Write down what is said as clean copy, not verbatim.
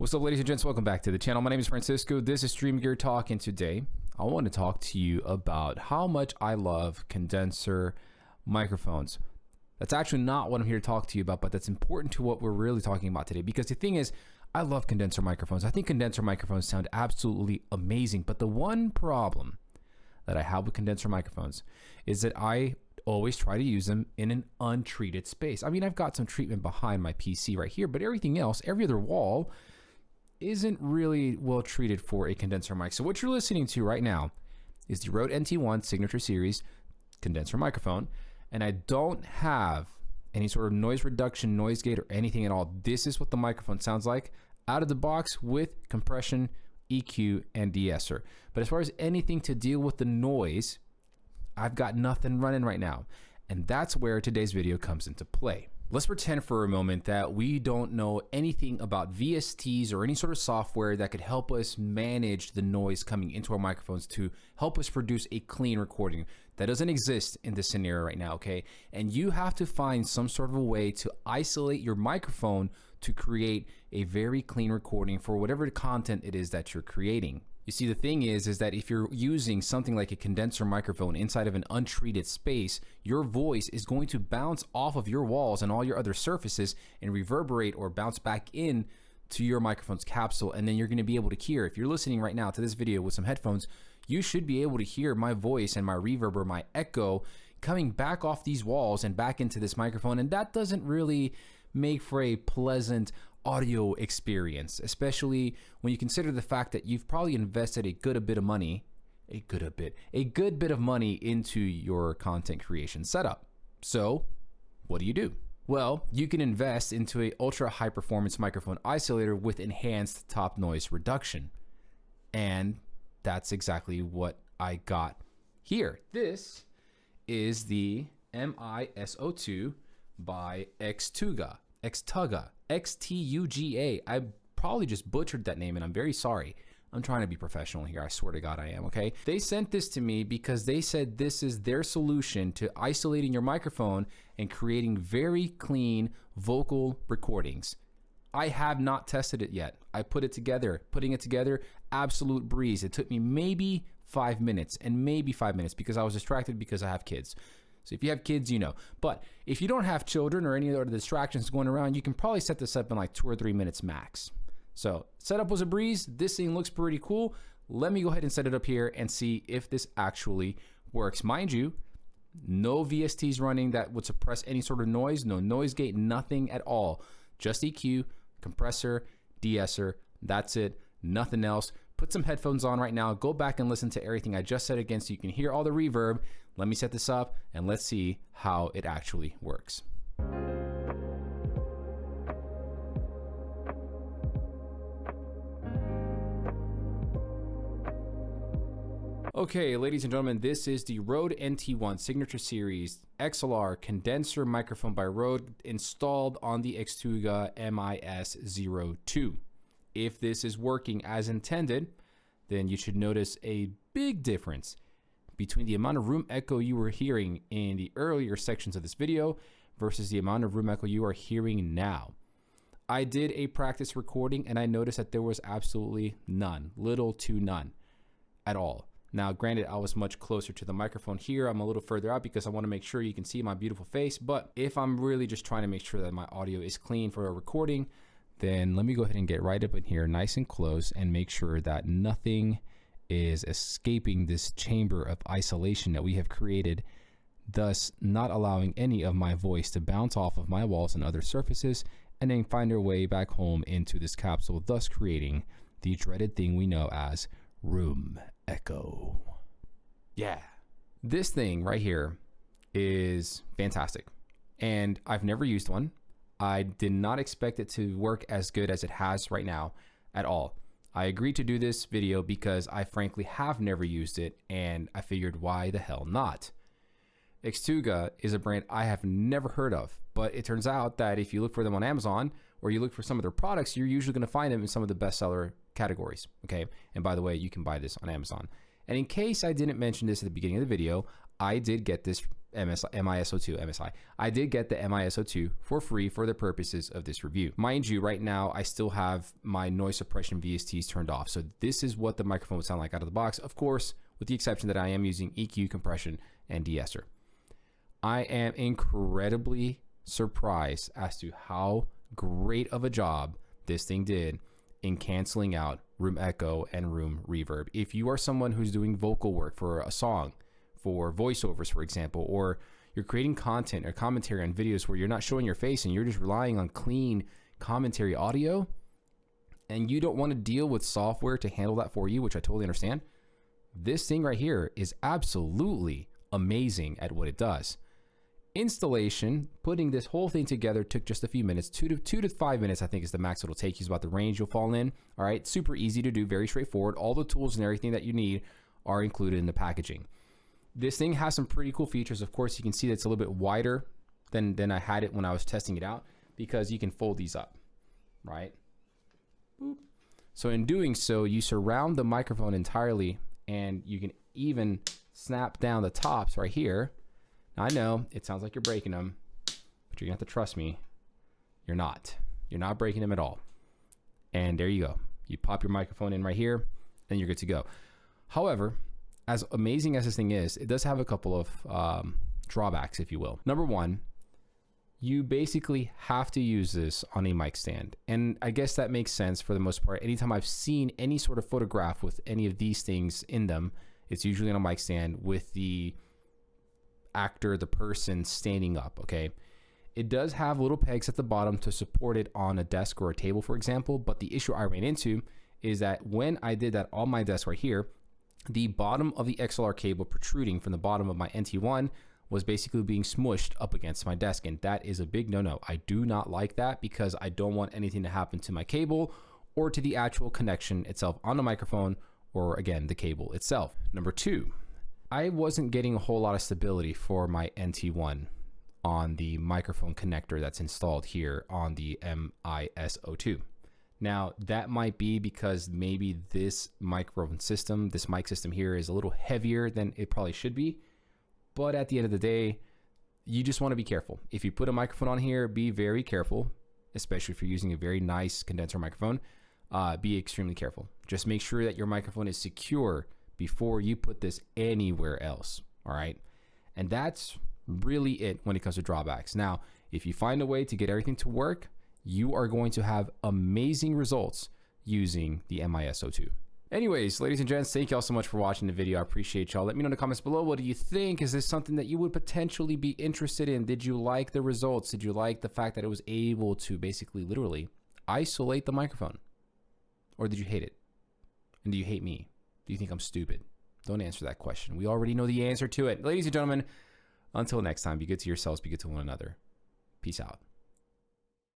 What's up, ladies and gents? Welcome back to the channel. My name is Francisco. This is Stream Gear Talk, and today I want to talk to you about how much I love condenser microphones. That's actually not what I'm here to talk to you about, but that's important to what we're really talking about today, because the thing is, I love condenser microphones. I think condenser microphones sound absolutely amazing, but the one problem that I have with condenser microphones is that I always try to use them in an untreated space. I mean, I've got some treatment behind my PC right here, but everything else, every other wall, isn't really well treated for a condenser mic. So what you're listening to right now is the Rode NT1 Signature Series condenser microphone, and I don't have any sort of noise reduction, noise gate, or anything at all. This is what the microphone sounds like out of the box with compression, EQ, and de-esser. But as far as anything to deal with the noise, I've got nothing running right now. And that's where today's video comes into play. Let's pretend for a moment that we don't know anything about VSTs or any sort of software that could help us manage the noise coming into our microphones to help us produce a clean recording. That doesn't exist in this scenario right now, okay? And you have to find some sort of a way to isolate your microphone to create a very clean recording for whatever content it is that you're creating. You see, the thing is that if you're using something like a condenser microphone inside of an untreated space, your voice is going to bounce off of your walls and all your other surfaces and reverberate or bounce back in to your microphone's capsule, and then you're going to be able to hear. If you're listening right now to this video with some headphones, you should be able to hear my voice and my reverb or my echo coming back off these walls and back into this microphone, and that doesn't really make for a pleasant audio experience, especially when you consider the fact that you've probably invested a good bit of money into your content creation setup. So what do? Well, you can invest into a ultra high performance microphone isolator with enhanced top noise reduction. And that's exactly what I got here. This is the MISO2 by Xtuga. Xtuga. I probably just butchered that name, and I'm very sorry. I'm trying to be professional here. I swear to God I am, okay? They sent this to me because they said this is their solution to isolating your microphone and creating very clean vocal recordings. I have not tested it yet. I putting it together, absolute breeze. It took me maybe 5 minutes because I was distracted because I have kids. So if you have kids, you know. But if you don't have children or any other distractions going around, you can probably set this up in like 2 or 3 minutes max. So setup was a breeze. This thing looks pretty cool. Let me go ahead and set it up here and see if this actually works. Mind you, no VSTs running that would suppress any sort of noise, no noise gate, nothing at all. Just EQ, compressor, de-esser, that's it, nothing else. Put some headphones on right now, go back and listen to everything I just said again so you can hear all the reverb. Let me set this up and let's see how it actually works. Okay, ladies and gentlemen, this is the Rode NT1 Signature Series XLR condenser microphone by Rode installed on the Xtuga MIS02. If this is working as intended, then you should notice a big difference between the amount of room echo you were hearing in the earlier sections of this video versus the amount of room echo you are hearing now. I did a practice recording and I noticed that there was absolutely none, little to none at all. Now, granted, I was much closer to the microphone here. I'm a little further out because I want to make sure you can see my beautiful face. But if I'm really just trying to make sure that my audio is clean for a recording, then let me go ahead and get right up in here nice and close and make sure that nothing is escaping this chamber of isolation that we have created, thus not allowing any of my voice to bounce off of my walls and other surfaces and then find their way back home into this capsule, thus creating the dreaded thing we know as room echo. Yeah, this thing right here is fantastic and I've never used one. I did not expect it to work as good as it has right now at all. I agreed to do this video because I frankly have never used it and I figured why the hell not. Xtuga is a brand I have never heard of, but it turns out that if you look for them on Amazon or you look for some of their products, you're usually going to find them in some of the bestseller categories, okay? And by the way, you can buy this on Amazon. And in case I didn't mention this at the beginning of the video, I did get this MISO2. I did get the MISO2 for free for the purposes of this review. Mind you, right now, I still have my noise suppression VSTs turned off. So this is what the microphone would sound like out of the box. Of course, with the exception that I am using EQ, compression, and de-esser. I am incredibly surprised as to how great of a job this thing did in canceling out room echo and room reverb. If you are someone who's doing vocal work for a song, for voiceovers, for example, or you're creating content or commentary on videos where you're not showing your face and you're just relying on clean commentary audio, and you don't want to deal with software to handle that for you, which I totally understand, this thing right here is absolutely amazing at what it does. Installation, putting this whole thing together, took just a few minutes. 2 to 5 minutes, I think, is the max it'll take you. Is about the range you'll fall in. All right, super easy to do, very straightforward. All the tools and everything that you need are included in the packaging. This thing has some pretty cool features. Of course, you can see that it's a little bit wider than I had it when I was testing it out, because you can fold these up, right? Boop. So in doing so, you surround the microphone entirely, and you can even snap down the tops right here. Now, I know it sounds like you're breaking them, but you're gonna have to trust me. You're not. You're not breaking them at all. And there you go. You pop your microphone in right here, and you're good to go. However, as amazing as this thing is, it does have a couple of drawbacks, if you will. Number one, you basically have to use this on a mic stand. And I guess that makes sense for the most part. Anytime I've seen any sort of photograph with any of these things in them, it's usually on a mic stand with the actor, the person standing up, okay? It does have little pegs at the bottom to support it on a desk or a table, for example, but the issue I ran into is that when I did that on my desk right here, the bottom of the XLR cable protruding from the bottom of my NT1 was basically being smushed up against my desk, and that is a big no-no. I do not like that because I don't want anything to happen to my cable or to the actual connection itself on the microphone, or again, the cable itself. Number two, I wasn't getting a whole lot of stability for my NT1 on the microphone connector that's installed here on the MISO2. Now, that might be because maybe this microphone system, this mic system here, is a little heavier than it probably should be. But at the end of the day, you just want to be careful. If you put a microphone on here, be very careful, especially if you're using a very nice condenser microphone. Be extremely careful. Just make sure that your microphone is secure before you put this anywhere else, all right? And that's really it when it comes to drawbacks. Now, if you find a way to get everything to work, you are going to have amazing results using the MISO2. Anyways, ladies and gents, thank y'all so much for watching the video. I appreciate y'all. Let me know in the comments below, what do you think? Is this something that you would potentially be interested in? Did you like the results? Did you like the fact that it was able to basically literally isolate the microphone? Or did you hate it? And do you hate me? Do you think I'm stupid? Don't answer that question. We already know the answer to it. Ladies and gentlemen, until next time, be good to yourselves, be good to one another. Peace out.